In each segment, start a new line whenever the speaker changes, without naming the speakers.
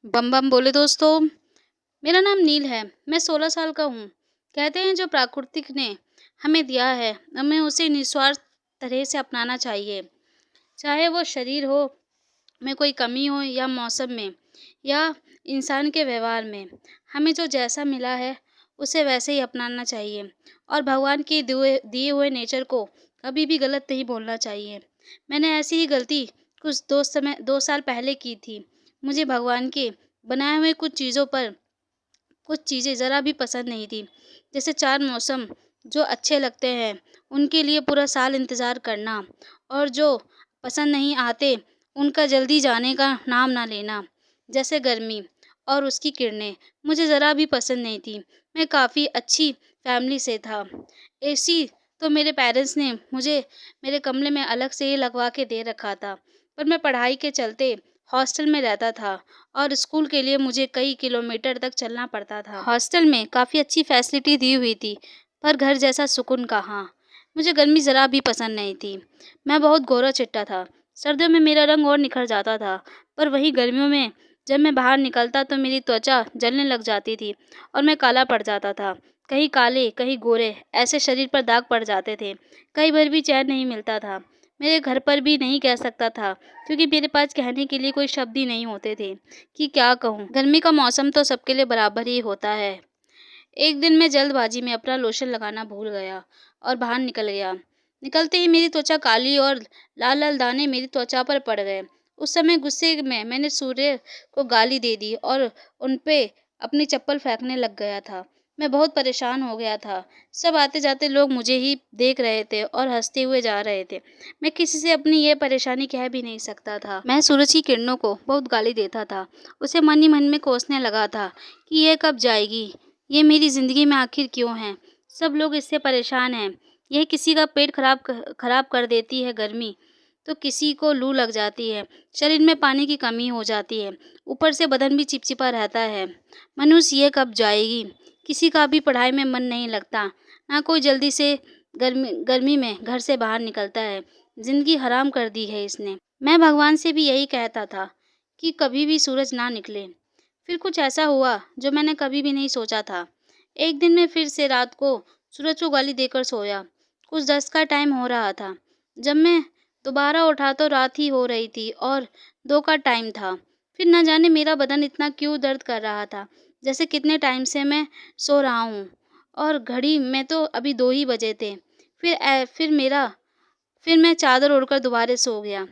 बम बम बोले दोस्तों। मेरा नाम नील है। मैं 16 साल का हूँ। कहते हैं जो प्राकृतिक ने हमें दिया है, हमें उसे निस्वार्थ तरह से अपनाना चाहिए। चाहे वो शरीर हो में कोई कमी हो या मौसम में या इंसान के व्यवहार में। हमें जो जैसा मिला है उसे वैसे ही अपनाना चाहिए और भगवान के दिए दिए हुए नेचर को कभी भी गलत नहीं बोलना चाहिए। मैंने ऐसी ही गलती कुछ 2 साल पहले की थी। मुझे भगवान के बनाए हुए कुछ चीज़ें ज़रा भी पसंद नहीं थी। जैसे 4 मौसम जो अच्छे लगते हैं, उनके लिए पूरा साल इंतज़ार करना और जो पसंद नहीं आते, उनका जल्दी जाने का नाम ना लेना। जैसे गर्मी और उसकी किरणें, मुझे ज़रा भी पसंद नहीं थी। मैं काफ़ी अच्छी फैमिली से था। एसी तो मेरे पेरेंट्स ने मुझे मेरे कमरे में अलग से ही लगवा के दे रखा था, पर मैं पढ़ाई के चलते हॉस्टल में रहता था और स्कूल के लिए मुझे कई किलोमीटर तक चलना पड़ता था। हॉस्टल में काफ़ी अच्छी फैसिलिटी दी हुई थी, पर घर जैसा सुकून कहाँ। मुझे गर्मी ज़रा भी पसंद नहीं थी। मैं बहुत गोरा-चिट्टा था। सर्दियों में मेरा रंग और निखर जाता था, पर वहीं गर्मियों में जब मैं बाहर निकलता तो मेरी त्वचा जलने लग जाती थी और मैं काला पड़ जाता था। कहीं काले, कहीं गोरे, ऐसे शरीर पर दाग पड़ जाते थे। कई बार भी चैन नहीं मिलता था। मेरे घर पर भी नहीं कह सकता था, क्योंकि मेरे पास कहने के लिए कोई शब्द ही नहीं होते थे कि क्या कहूँ। गर्मी का मौसम तो सबके लिए बराबर ही होता है। एक दिन मैं जल्दबाजी में अपना लोशन लगाना भूल गया और बाहर निकल गया। निकलते ही मेरी त्वचा काली और लाल लाल दाने मेरी त्वचा पर पड़ गए। उस समय गुस्से में मैंने सूर्य को गाली दे दी और उन पे अपनी चप्पल फेंकने लग गया था। मैं बहुत परेशान हो गया था। सब आते जाते लोग मुझे ही देख रहे थे और हंसते हुए जा रहे थे। मैं किसी से अपनी ये परेशानी कह भी नहीं सकता था। मैं सूरज की किरणों को बहुत गाली देता था। उसे मन ही मन में कोसने लगा था कि ये कब जाएगी, ये मेरी ज़िंदगी में आखिर क्यों है? सब लोग इससे परेशान हैं। यह किसी का पेट खराब कर देती है गर्मी, तो किसी को लू लग जाती है। शरीर में पानी की कमी हो जाती है। ऊपर से बदन भी चिपचिपा रहता है। मनुष्य ये कब जाएगी? किसी का भी पढ़ाई में मन नहीं लगता। ना कोई जल्दी से गर्मी में घर से बाहर निकलता है। ज़िंदगी हराम कर दी है इसने। मैं भगवान से भी यही कहता था कि कभी भी सूरज ना निकले। फिर कुछ ऐसा हुआ जो मैंने कभी भी नहीं सोचा था। एक दिन मैं फिर से रात को सूरज को गाली देकर सोया। कुछ 10 का टाइम हो रहा था। जब मैं दोबारा उठा तो रात ही हो रही थी और 2 का टाइम था। फिर न जाने मेरा बदन इतना क्यों दर्द कर रहा था, जैसे कितने टाइम से मैं सो रहा हूँ और घड़ी में तो अभी 2 ही बजे थे। फिर मैं चादर ओढ़कर दोबारा सो गया।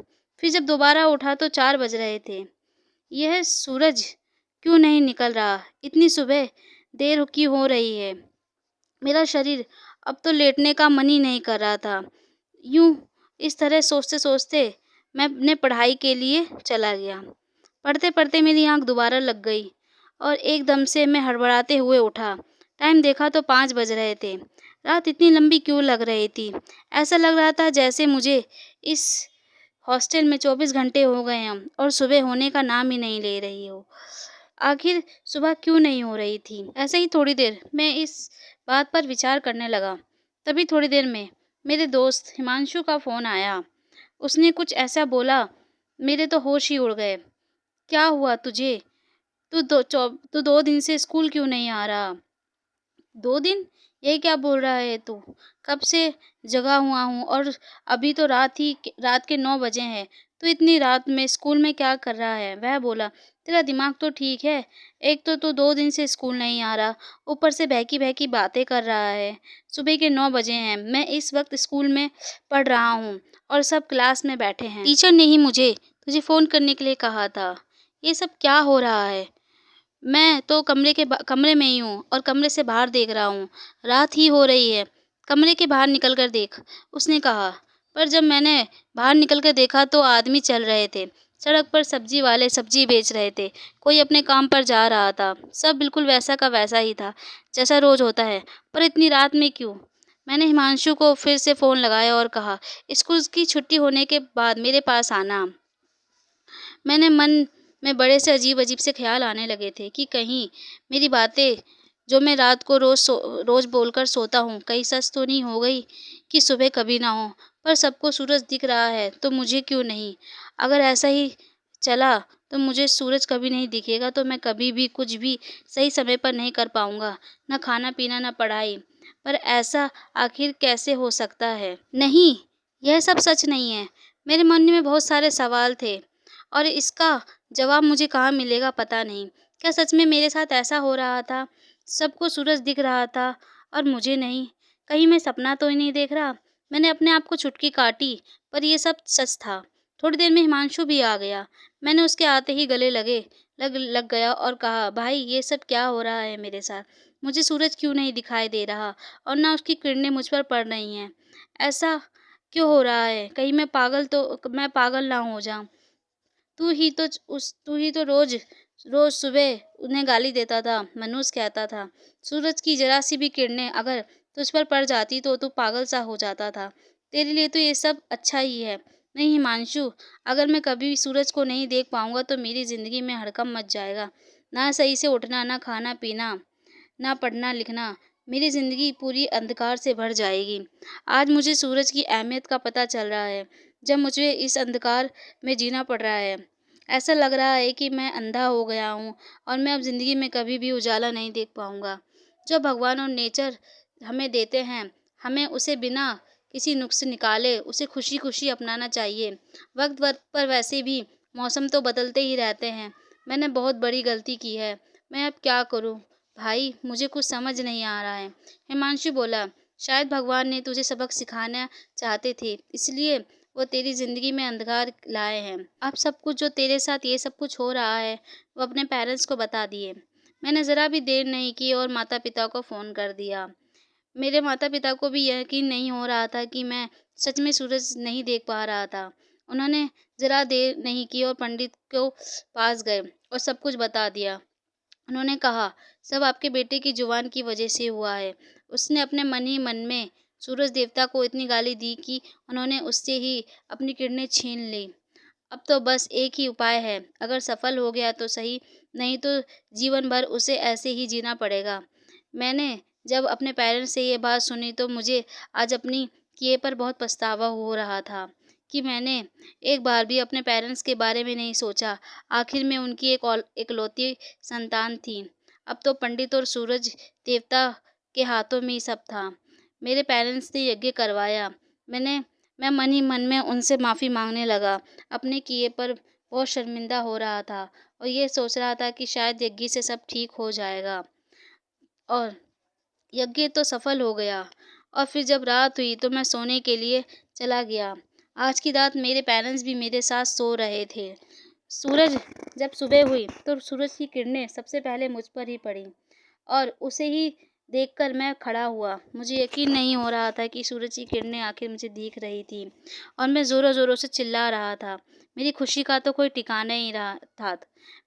फिर जब दोबारा उठा तो 4 बज रहे थे। यह सूरज क्यों नहीं निकल रहा? इतनी सुबह देर क्यों हो रही है? मेरा शरीर अब तो लेटने का मन ही नहीं कर रहा था। यूँ इस तरह सोचते-सोचते मैं अपने पढ़ाई के लिए चला गया। पढ़ते-पढ़ते मेरी आँख दोबारा लग गई और एकदम से मैं हड़बड़ाते हुए उठा। टाइम देखा तो 5 बज रहे थे। रात इतनी लंबी क्यों लग रही थी? ऐसा लग रहा था जैसे मुझे इस हॉस्टल में 24 घंटे हो गए हैं और सुबह होने का नाम ही नहीं ले रही हो। आखिर सुबह क्यों नहीं हो रही थी? ऐसे ही थोड़ी देर मैं इस बात पर विचार करने लगा। तभी थोड़ी देर में मेरे दोस्त हिमांशु का फ़ोन आया। उसने कुछ ऐसा बोला, मेरे तो होश ही उड़ गए। क्या हुआ तुझे? तू 2 दिन से स्कूल क्यों नहीं आ रहा? 2 दिन? ये क्या बोल रहा है तू? कब से जगा हुआ हूँ और अभी तो रात के 9 बजे हैं। तू इतनी रात में स्कूल में क्या कर रहा है? वह बोला, तेरा दिमाग तो ठीक है। एक तो तू 2 दिन से स्कूल नहीं आ रहा, ऊपर से बहकी-बहकी बातें कर रहा है। सुबह के 9 बजे हैं। मैं इस वक़्त स्कूल में पढ़ रहा हूँ और सब क्लास में बैठे हैं। टीचर ने ही मुझे तुझे फ़ोन करने के लिए कहा था। ये सब क्या हो रहा है? मैं तो कमरे में ही हूँ और कमरे से बाहर देख रहा हूँ। रात ही हो रही है। कमरे के बाहर निकल कर देख, उसने कहा। पर जब मैंने बाहर निकल कर देखा तो आदमी चल रहे थे। सड़क पर सब्जी वाले सब्जी बेच रहे थे। कोई अपने काम पर जा रहा था। सब बिल्कुल वैसा का वैसा ही था, जैसा रोज़ होता है। पर इतनी रात में क्यों? मैंने हिमांशु को फिर से फ़ोन लगाया और कहा, स्कूल की छुट्टी होने के बाद मेरे पास आना। मैंने मन में बड़े से अजीब-अजीब से ख़्याल आने लगे थे कि कहीं मेरी बातें जो मैं रात को रोज़ बोलकर सोता हूँ, कहीं सच तो नहीं हो गई कि सुबह कभी ना हो। पर सबको सूरज दिख रहा है तो मुझे क्यों नहीं? अगर ऐसा ही चला तो मुझे सूरज कभी नहीं दिखेगा, तो मैं कभी भी कुछ भी सही समय पर नहीं कर पाऊँगा, ना खाना-पीना, ना पढ़ाई। पर ऐसा आखिर कैसे हो सकता है? नहीं, यह सब सच नहीं है। मेरे मन में बहुत सारे सवाल थे और इसका जवाब मुझे कहाँ मिलेगा पता नहीं। क्या सच में मेरे साथ ऐसा हो रहा था? सबको सूरज दिख रहा था और मुझे नहीं? कहीं मैं सपना तो ही नहीं देख रहा? मैंने अपने आप को चुटकी काटी, पर ये सब सच था। थोड़ी देर में हिमांशु भी आ गया। मैंने उसके आते ही गले लग गया और कहा, भाई ये सब क्या हो रहा है मेरे साथ? मुझे सूरज क्यों नहीं दिखाई दे रहा और ना उसकी किरणें मुझ पर पड़ रही हैं? ऐसा क्यों हो रहा है? कहीं मैं पागल ना हो जाऊं? तू ही तो रोज रोज सुबह उन्हें गाली देता था, मनुष्य कहता था। सूरज की जरा सी भी किरणें अगर तुझ पर पड़ जाती तो तू पागल सा हो जाता था। तेरे लिए तो ये सब अच्छा ही है। नहीं हिमांशु, अगर मैं कभी भी सूरज को नहीं देख पाऊंगा तो मेरी जिंदगी में हड़कंप मच जाएगा। ना सही से उठना, ना खाना पीना, ना पढ़ना लिखना। मेरी ज़िंदगी पूरी अंधकार से भर जाएगी। आज मुझे सूरज की अहमियत का पता चल रहा है, जब मुझे इस अंधकार में जीना पड़ रहा है। ऐसा लग रहा है कि मैं अंधा हो गया हूँ और मैं अब ज़िंदगी में कभी भी उजाला नहीं देख पाऊँगा। जो भगवान और नेचर हमें देते हैं, हमें उसे बिना किसी नुक्स निकाले उसे खुशी-खुशी अपनाना चाहिए। वक़्त-वक़्त पर वैसे भी मौसम तो बदलते ही रहते हैं। मैंने बहुत बड़ी गलती की है। मैं अब क्या करूँ? भाई, मुझे कुछ समझ नहीं आ रहा है। हिमांशु बोला, शायद भगवान ने तुझे सबक सिखाना चाहते थे, इसलिए वो तेरी ज़िंदगी में अंधकार लाए हैं। अब सब कुछ जो तेरे साथ ये सब कुछ हो रहा है, वो अपने पेरेंट्स को बता दिए। मैंने ज़रा भी देर नहीं की और माता-पिता को फ़ोन कर दिया। मेरे माता-पिता को भी यकीन नहीं हो रहा था कि मैं सच में सूरज नहीं देख पा रहा था। उन्होंने ज़रा देर नहीं की और पंडित को पास गए और सब कुछ बता दिया। उन्होंने कहा, सब आपके बेटे की जुबान की वजह से हुआ है। उसने अपने मन ही मन में सूरज देवता को इतनी गाली दी कि उन्होंने उससे ही अपनी किरणें छीन ली। अब तो बस एक ही उपाय है, अगर सफल हो गया तो सही, नहीं तो जीवन भर उसे ऐसे ही जीना पड़ेगा। मैंने जब अपने पेरेंट्स से ये बात सुनी तो मुझे आज अपनी किए पर बहुत पछतावा हो रहा था कि मैंने एक बार भी अपने पेरेंट्स के बारे में नहीं सोचा। आखिर में उनकी इकलौती संतान थी। अब तो पंडित और सूरज देवता के हाथों में ही सब था। मेरे पेरेंट्स ने यज्ञ करवाया। मैंने मैं मन ही मन में उनसे माफ़ी मांगने लगा। अपने किए पर बहुत शर्मिंदा हो रहा था और ये सोच रहा था कि शायद यज्ञ से सब ठीक हो जाएगा। और यज्ञ तो सफल हो गया और फिर जब रात हुई तो मैं सोने के लिए चला गया। आज की रात मेरे पेरेंट्स भी मेरे साथ सो रहे थे। सूरज जब सुबह हुई तो सूरज की किरणें सबसे पहले मुझ पर ही पड़ी और उसे ही देखकर मैं खड़ा हुआ। मुझे यकीन नहीं हो रहा था कि सूरज की किरणें आखिर मुझे दिख रही थी और मैं ज़ोरों-ज़ोरों से चिल्ला रहा था। मेरी खुशी का तो कोई ठिकाना ही रहा था।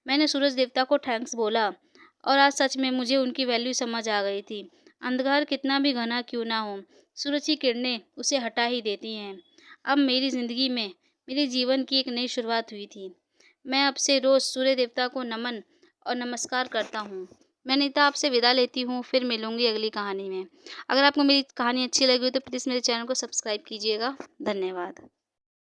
मैंने सूरज देवता को थैंक्स बोला और आज सच में मुझे उनकी वैल्यू समझ आ गई थी। अंधकार कितना भी घना क्यों ना हो, सूरज की किरणें उसे हटा ही देती हैं। अब मेरी ज़िंदगी में मेरे जीवन की एक नई शुरुआत हुई थी। मैं अब से रोज़ सूर्य देवता को नमन और नमस्कार करता हूँ। मैं नीता आपसे विदा लेती हूँ, फिर मिलूँगी अगली कहानी में। अगर आपको मेरी कहानी अच्छी लगी हो तो प्लीज़ मेरे चैनल को सब्सक्राइब कीजिएगा। धन्यवाद।